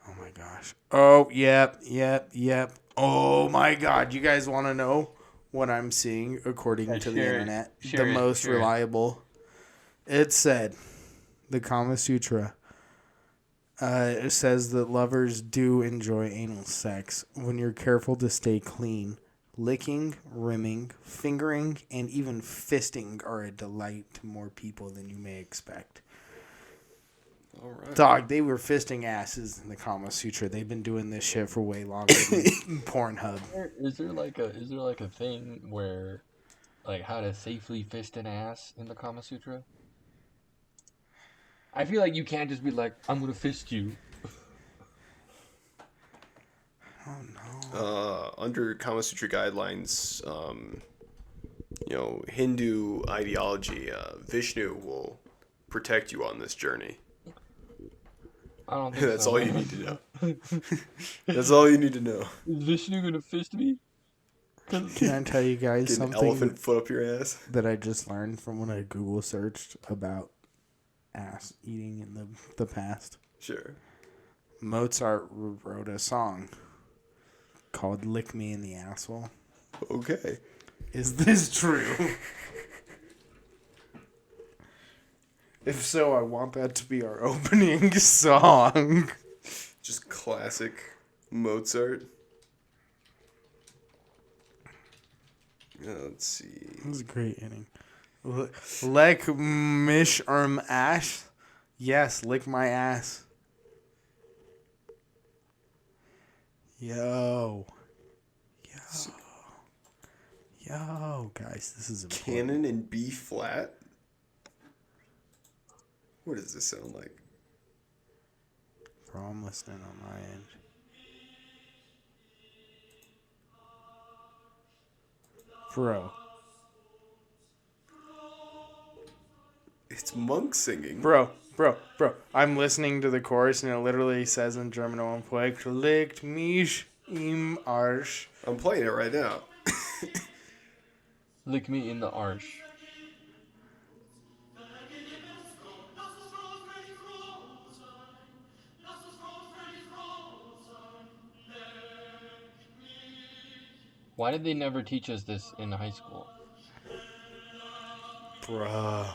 Oh my gosh. Oh, yep. Oh my god. You guys want to know what I'm seeing according Yeah, to the share it. internet? Share The it, most share it. reliable. It said, the Kama Sutra. It says that lovers do enjoy anal sex when you're careful to stay clean. Licking, rimming, fingering, and even fisting are a delight to more people than you may expect. All right. Dog, they were fisting asses in the Kama Sutra. They've been doing this shit for way longer than Pornhub. Is there like a thing where like how to safely fist an ass in the Kama Sutra? I feel like you can't just be like, I'm gonna fist you. Oh no. Under Kama Sutra guidelines, Hindu ideology, Vishnu will protect you on this journey. I don't think That's so. all you need to know. That's all you need to know. Is Vishnu gonna fist me? Can I tell you guys Get an something elephant foot up your ass. that I just learned from when I Google searched about ass eating in the past? Sure. Mozart wrote a song called Lick Me in the Asshole. Okay. Is this true? If so, I want that to be our opening song. Just classic Mozart. Let's see. That was a great inning. Lick mish ash. Yes, lick my ass. Yo, guys, this is important. Canon in B flat? What does this sound like? Bro, I'm listening on my end. Bro, It's monk singing. bro. I'm listening to the chorus and it literally says in German at one point, "Lickt mich im Arsch." I'm playing it right now. Lick me in the arsch. Why did they never teach us this in high school? Bruh.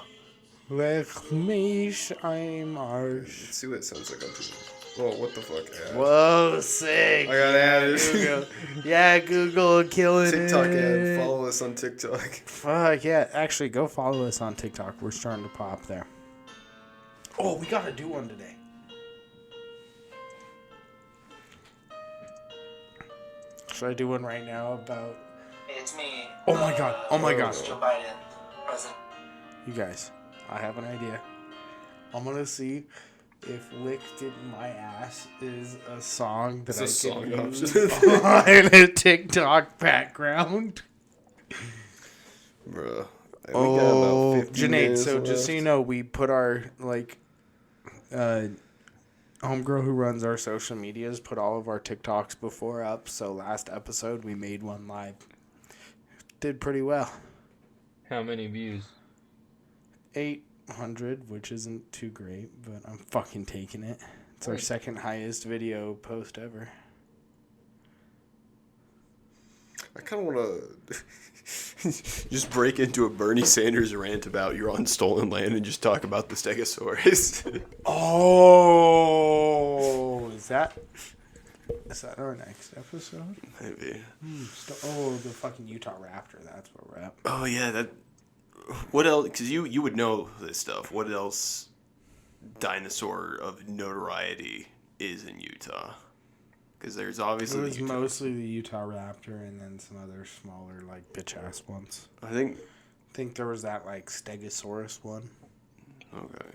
Let me shine marsh. Let's see what it sounds like on TV. Whoa, what the fuck? Yeah. Whoa, sick. I got added. Google. Yeah, Google killing TikTok it. ad. Follow us on TikTok. Fuck yeah. Actually, go follow us on TikTok. We're starting to pop there. Oh, we gotta do one today. Should I do one right now about... It's me. Oh my god. Oh my gosh. Joe Biden, president. You guys, I have an idea. I'm gonna see if Licked in My Ass is a song that It's I a can song use option. on a TikTok background. Bruh. We got Oh, about 15 Janaid, minutes so just so left. you know, we put our, homegirl who runs our social medias put all of our TikToks before up, so last episode we made one live. Did pretty well. How many views? 800, which isn't too great, but I'm fucking taking it. It's our second highest video post ever. I kind of want to just break into a Bernie Sanders rant about you're on stolen land and just talk about the Stegosaurus. Oh, is that our next episode? Maybe. The fucking Utah Raptor. That's where we're at. Oh yeah, that. What else? Because you would know this stuff. What else? Dinosaur of notoriety is in Utah. Because there's It obviously. was the Utah. mostly the Utah Raptor and then some other smaller, like, bitch-ass ones. I think. I think there was that, like, Stegosaurus one. Okay.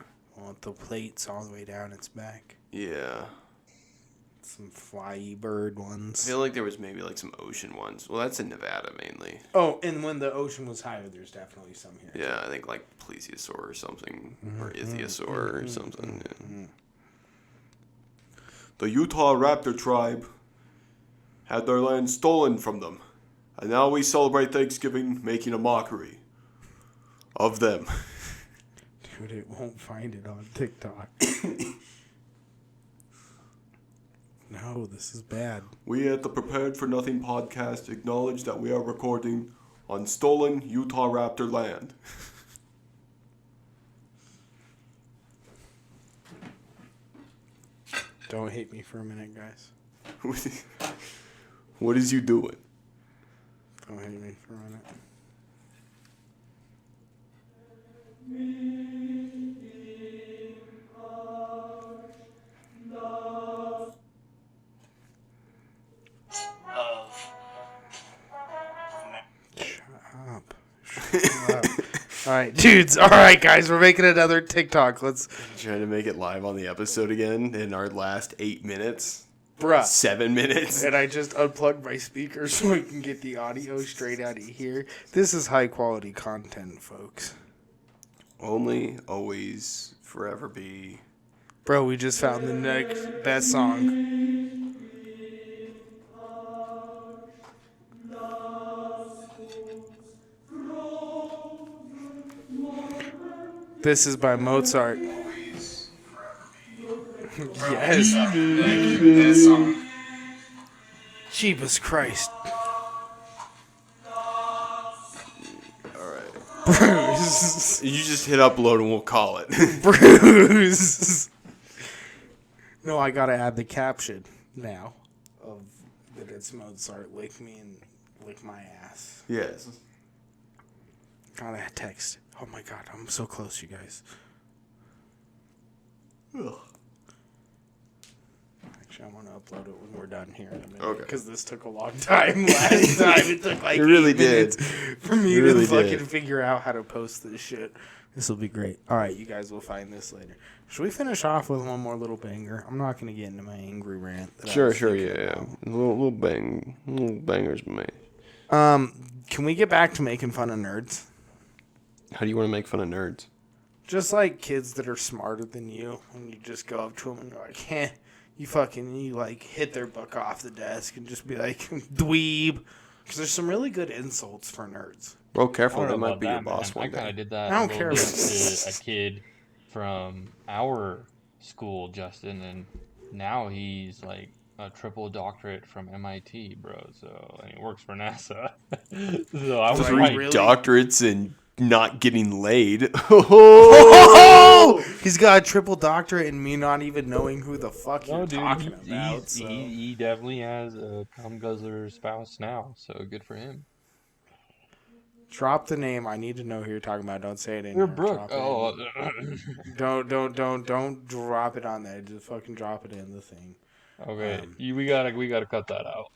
With the plates all the way down its back. Yeah. Some flyy bird I ones. feel like there was maybe like some ocean ones. Well, that's in Nevada mainly. Oh, and when the ocean was higher, there's definitely some here. Yeah, I think like plesiosaur or something, or ichthyosaur or something. Yeah. The Utah Raptor tribe had their land stolen from them, and now we celebrate Thanksgiving making a mockery of them. Dude, it won't find it on TikTok. No, this is bad. We at the Prepared for Nothing podcast acknowledge that we are recording on stolen Utah Raptor land. Don't hate me for a minute, guys. What is you doing? Don't hate me for a minute. Of Shut up. Shut up. All right, dudes. All right, guys. We're making another TikTok. Let's, Trying to make it live on the episode again in our last 8 minutes. bruh. 7 minutes. And I just unplugged my speaker so I can get the audio straight out of here. This is high quality content, folks. Only, always, forever be. Bro, we just found the next best song. This is by Mozart. Yes. this song. Jeebus Christ. Alright. Bruce. You just hit upload and we'll call it. Bruce. No, I gotta add the caption now of that it's Mozart. Lick me and lick my ass. Yes. Gotta text. Oh my god, I'm so close, you guys. Ugh. Actually, I'm gonna upload it when we're done here in a minute. Okay. Because this took a long time last time. It took like It really 8 did. minutes for me It really to fucking did. figure out how to post this shit. This will be great. All right, you guys will find this later. Should we finish off with one more little banger? I'm not gonna get into my angry rant. That I Sure, was sure, thinking yeah. about. Little bangers, mate. Can we get back to making fun of nerds? How do you want to make fun of nerds? Just like kids that are smarter than you, and you just go up to them and you're like, "Heh," you like hit their book off the desk and just be like, "Dweeb," because there's some really good insults for nerds. Bro, I careful, don't know that might about be your that, boss man. one I kind day. of did that I don't a little care bit about- to a kid from our school, Justin, and now he's like a triple doctorate from MIT, bro. So and he works for NASA. So I was Right, right. really? Doctorates and not getting laid. Oh! He's got a triple doctorate and me not even knowing who the fuck No, you're dude, talking about. he's, So. he definitely has a cum guzzler spouse now. So good for him. Drop the name. I need to know who you're talking about. Don't say it in You're here. Brooke. Drop it Oh, don't drop it on there. Just fucking drop it in the thing. okay. We gotta cut that out.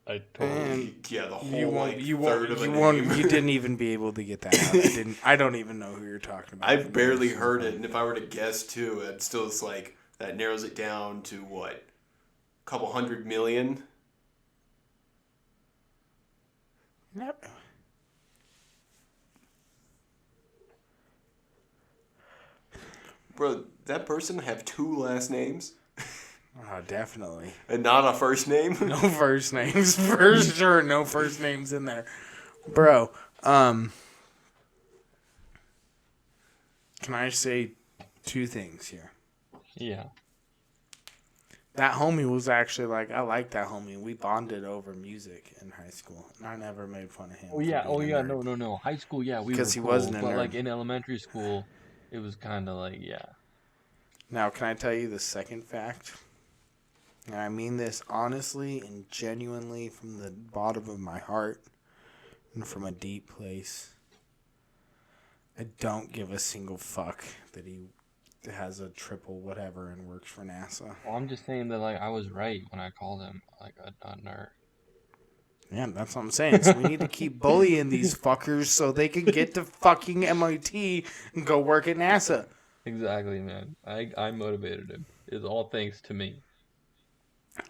I totally. And Yeah, the whole you won't. like You third won't. of a You name. won't. You didn't even be able to get that out. I didn't. I don't even know who you're talking about. I've barely heard it, and if I were to guess too, it still is like that narrows it down to what, a couple 100 million. Yep. Bro, that person have 2 last names Oh, definitely. and not a first name. No first names for sure. No first names in there, bro. Can I say 2 things here? Yeah. That homie was actually like, I like that homie. We bonded over music in high school, and I never made fun of him. Oh yeah. for Oh being a yeah. nerd. No. High school. Yeah, we were 'Cause he cool, wasn't a but nerd. like in elementary school, it was kind of like yeah. Now, can I tell you the second fact? And I mean this honestly and genuinely from the bottom of my heart and from a deep place. I don't give a single fuck that he has a triple whatever and works for NASA. Well, I'm just saying that like I was right when I called him like a nerd. Yeah, that's what I'm saying. So we need to keep bullying these fuckers so they can get to fucking MIT and go work at NASA. Exactly, man. I motivated him. It's all thanks to me.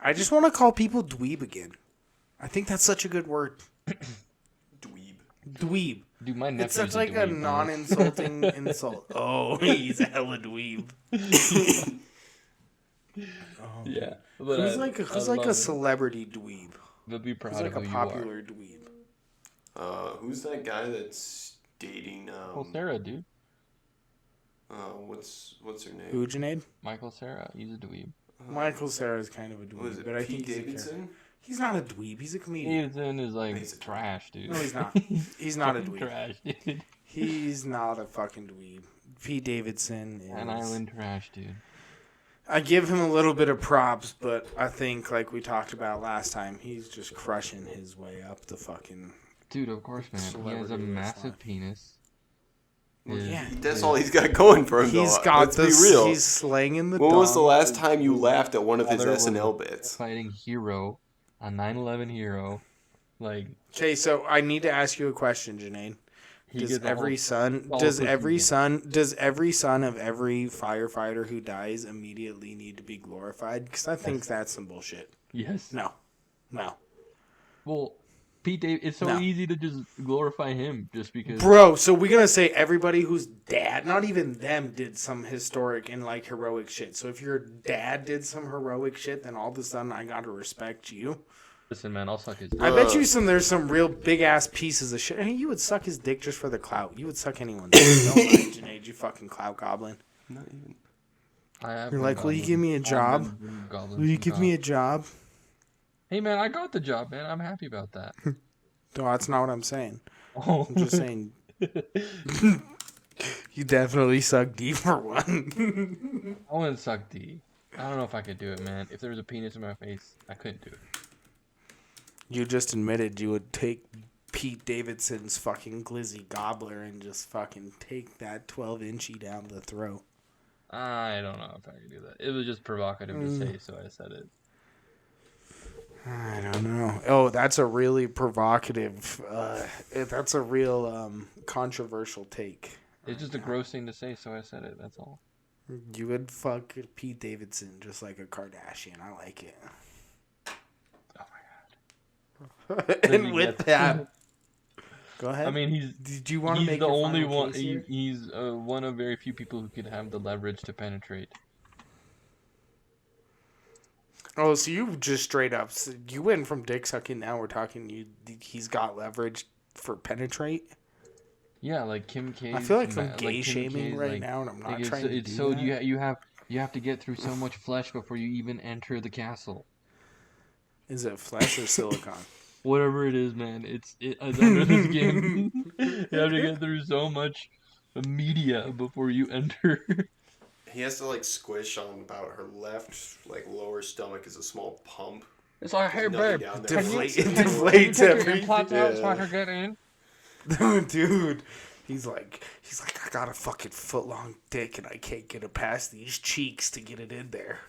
I just want to call people dweeb again. I think that's such a good word. Dweeb. Dweeb. Dude, my nephew's It's such like a dweeb, bro. non-insulting insult. Oh, he's a hella dweeb. Yeah. But Who's I like a love it. celebrity dweeb? But be proud Who's like of a who popular dweeb? Who's that guy that's dating? you are. Well, Sarah, dude. What's her name? Who, Junaid? Michael Sarah. He's a dweeb. Michael Cera is kind of a Who is dweeb, it? but I Pete think Davidson. he's not a dweeb. He's a comedian. Davidson is like He's a trash, dude. No, he's not. He's not a Fucking dweeb. trash, dude. He's not a fucking dweeb. Pete Davidson is... An island trash, dude. I give him a little bit of props, but I think, like we talked about last time, he's just crushing his way up the fucking... Dude, of course, man. He has a Celebrity massive wrestling. penis. Well, His- yeah. That's all he's got going for him. He's though. got Let's this. be real. He's slanging the. When was the dong. last time you laughed at one of his Father was SNL a bits? Fighting hero, a 9/11 hero. Like, Okay, so I need to ask you a question, Janae. he Does gets every all, son all does pussy every again. son does every son of every firefighter who dies immediately need to be glorified? Because I think that's some bullshit. Yes. No. Well, Pete Davidson, it's so No. easy to just glorify him just because. Bro, so we're gonna say everybody whose dad, not even them, did some historic and like heroic shit. So if your dad did some heroic shit, then all of a sudden I gotta respect you. Listen, man, I'll suck his I bet you there's some real big ass pieces of shit. Hey, you would suck his dick just for the clout. You would suck anyone's dick. Don't lie, Junaid, you fucking clout goblin. Not even. You're like, will you give me a job? Will you give me a job? Hey, man, I got the job, man. I'm happy about that. No, that's not what I'm saying. Oh, I'm just saying. You definitely suck D for one. I wouldn't suck D. I don't know if I could do it, man. If there was a penis in my face, I couldn't do it. You just admitted you would take Pete Davidson's fucking glizzy gobbler and just fucking take that 12-inchy down the throat. I don't know if I could do that. It was just provocative to say, so I said it. I don't know. Oh, that's a really provocative. That's a real controversial take. It's just a gross thing to say, so I said it. That's all. You would fuck Pete Davidson just like a Kardashian. I like it. Oh my And you with get- that, go ahead. I mean, did you want to he's make the your only final one. case here? He's one of very few people who could have the leverage to penetrate. Oh, so you just straight up, so you went from dick sucking. Now we're talking. He's got leverage for penetrate. Yeah, like Kim K. I feel like I'm Kim gay shaming K's, right like, now, and I'm not like, trying to it's do so that. you have to get through so much flesh before you even enter the castle. Is it flesh or silicone? Whatever it is, man, it's under the skin. You have to get through so much media before you enter. He has to like squish on about her left, like lower stomach is a small pump. It's like, hey, Nothing babe, down there. Deflate- can you deflates take your everything. implants out so I Yeah. can get in? Dude, he's like, I got a fucking foot long dick and I can't get it past these cheeks to get it in there.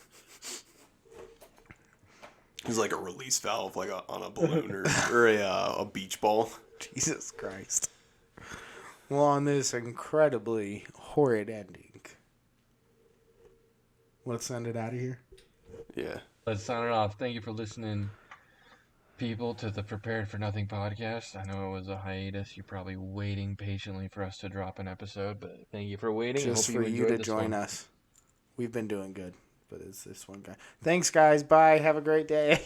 It's like a release valve, like on a balloon or a beach ball. Jesus Christ. Well, on this incredibly horrid ending, let's send it out of here. Yeah. Let's sign it off. Thank you for listening, people, to the Prepared for Nothing podcast. I know it was a hiatus. You're probably waiting patiently for us to drop an episode, but thank you for waiting. Just Hope for you enjoyed to this join one. us. We've been doing good, but it's this one guy. Thanks, guys. Bye. Have a great day.